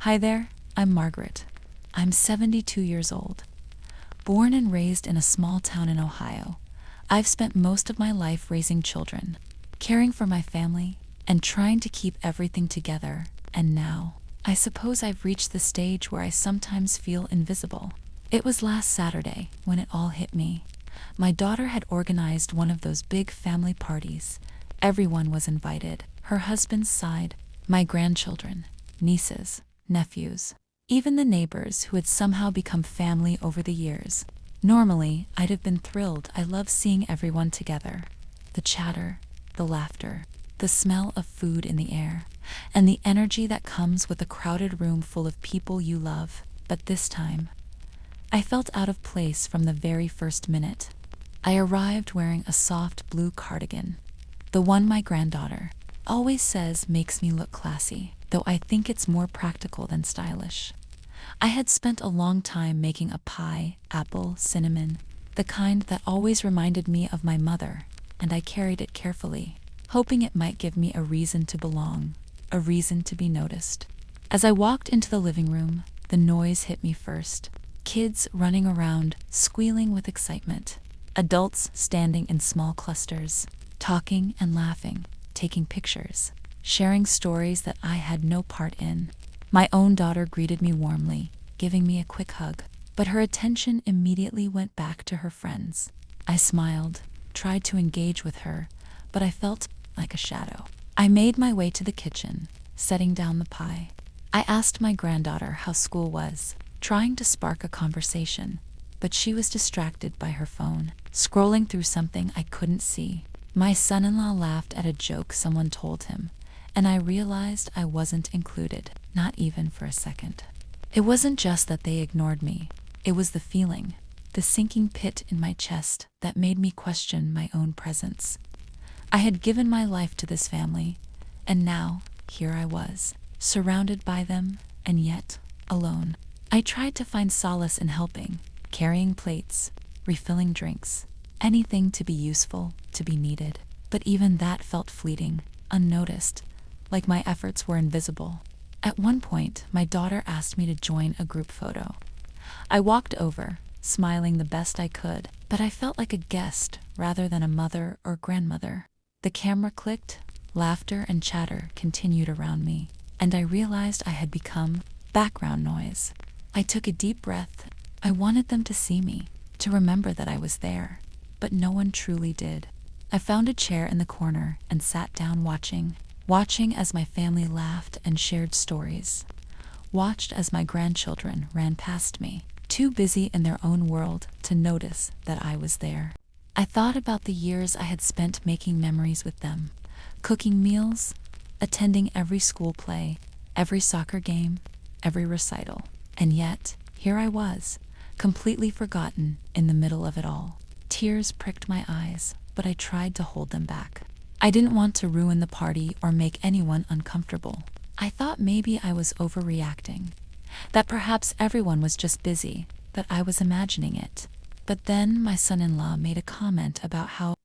Hi there, I'm Margaret. I'm 72 years old. Born and raised in a small town in Ohio, I've spent most of my life raising children, caring for my family, and trying to keep everything together. And now, I suppose I've reached the stage where I sometimes feel invisible. It was last Saturday when it all hit me. My daughter had organized one of those big family parties. Everyone was invited: her husband's side, my grandchildren, nieces, nephews, even the neighbors who had somehow become family over the years. Normally, I'd have been thrilled. I love seeing everyone together. The chatter, the laughter, the smell of food in the air, and the energy that comes with a crowded room full of people you love. But this time, I felt out of place from the very first minute. I arrived wearing a soft blue cardigan, the one my granddaughter always says makes me look classy, though I think it's more practical than stylish. I had spent a long time making a pie, apple, cinnamon, the kind that always reminded me of my mother, and I carried it carefully, hoping it might give me a reason to belong, a reason to be noticed. As I walked into the living room, the noise hit me first. Kids running around, squealing with excitement. Adults standing in small clusters, talking and laughing, taking pictures, sharing stories that I had no part in. My own daughter greeted me warmly, giving me a quick hug, but her attention immediately went back to her friends. I smiled, tried to engage with her, but I felt like a shadow. I made my way to the kitchen, setting down the pie. I asked my granddaughter how school was, trying to spark a conversation, but she was distracted by her phone, scrolling through something I couldn't see. My son-in-law laughed at a joke someone told him, and I realized I wasn't included, not even for a second. It wasn't just that they ignored me, it was the feeling, the sinking pit in my chest that made me question my own presence. I had given my life to this family, and now here I was, surrounded by them, and yet alone. I tried to find solace in helping, carrying plates, refilling drinks, anything to be useful, to be needed. But even that felt fleeting, unnoticed, like my efforts were invisible. At one point, my daughter asked me to join a group photo. I walked over, smiling the best I could, but I felt like a guest rather than a mother or grandmother. The camera clicked, laughter and chatter continued around me, and I realized I had become background noise. I took a deep breath. I wanted them to see me, to remember that I was there, but no one truly did. I found a chair in the corner and sat down watching as my family laughed and shared stories, watched as my grandchildren ran past me, too busy in their own world to notice that I was there. I thought about the years I had spent making memories with them, cooking meals, attending every school play, every soccer game, every recital. And yet, here I was, completely forgotten in the middle of it all. Tears pricked my eyes, but I tried to hold them back. I didn't want to ruin the party or make anyone uncomfortable. I thought maybe I was overreacting, that perhaps everyone was just busy, that I was imagining it. But then my son-in-law made a comment about how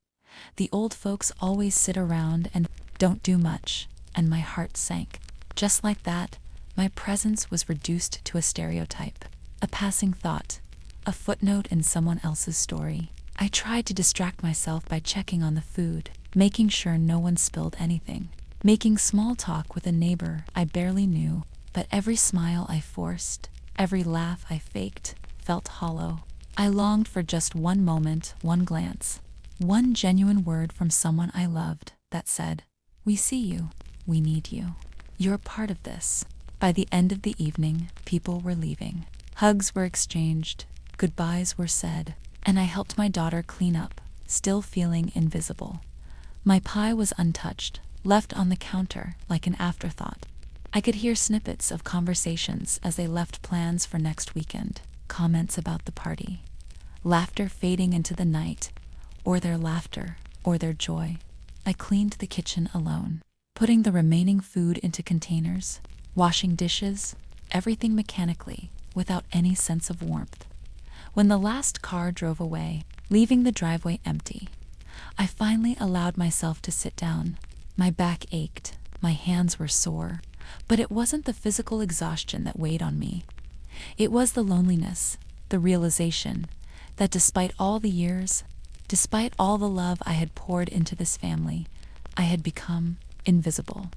the old folks always sit around and don't do much, and my heart sank. Just like that, my presence was reduced to a stereotype, a passing thought, a footnote in someone else's story. I tried to distract myself by checking on the food, making sure no one spilled anything, making small talk with a neighbor I barely knew, but every smile I forced, every laugh I faked, felt hollow. I longed for just one moment, one glance, one genuine word from someone I loved that said, "We see you, we need you, you're part of this." By the end of the evening, people were leaving. Hugs were exchanged, goodbyes were said, and I helped my daughter clean up, still feeling invisible. My pie was untouched, left on the counter like an afterthought. I could hear snippets of conversations as they left plans for next weekend, comments about the party, laughter fading into the night, or their laughter, or their joy. I cleaned the kitchen alone, putting the remaining food into containers, washing dishes, everything mechanically, without any sense of warmth. When the last car drove away, leaving the driveway empty, I finally allowed myself to sit down. My back ached, my hands were sore, But it wasn't the physical exhaustion that weighed on me. It was the loneliness, the realization that despite all the years, despite all the love I had poured into this family, I had become invisible.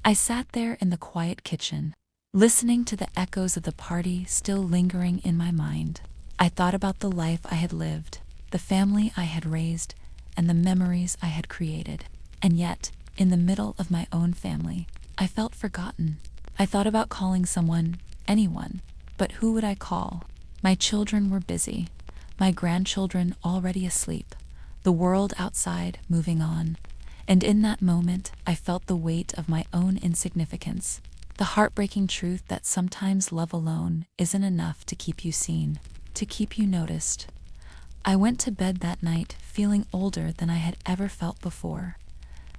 I sat there in the quiet kitchen, listening to the echoes of the party still lingering in my mind. I thought about the life I had lived, the family I had raised, and the memories I had created. And yet, in the middle of my own family, I felt forgotten. I thought about calling someone, anyone, but who would I call? My children were busy, my grandchildren already asleep, the world outside moving on. And in that moment, I felt the weight of my own insignificance, the heartbreaking truth that sometimes love alone isn't enough to keep you seen, to keep you noticed. I went to bed that night feeling older than I had ever felt before.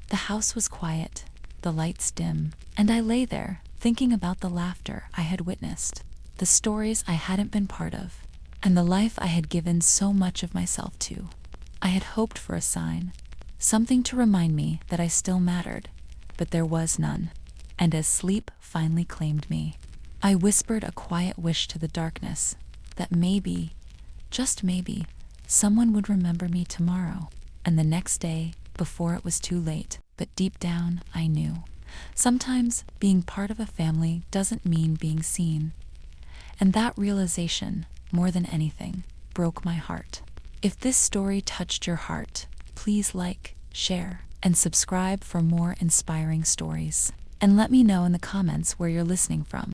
The house was quiet, the lights dim, and I lay there thinking about the laughter I had witnessed, the stories I hadn't been part of, and the life I had given so much of myself to. I had hoped for a sign, something to remind me that I still mattered, but there was none. And as sleep finally claimed me, I whispered a quiet wish to the darkness that maybe, just maybe, someone would remember me tomorrow and the next day before it was too late. But deep down, I knew. Sometimes being part of a family doesn't mean being seen. And that realization, more than anything, broke my heart. If this story touched your heart, please like, share, and subscribe for more inspiring stories. And let me know in the comments where you're listening from.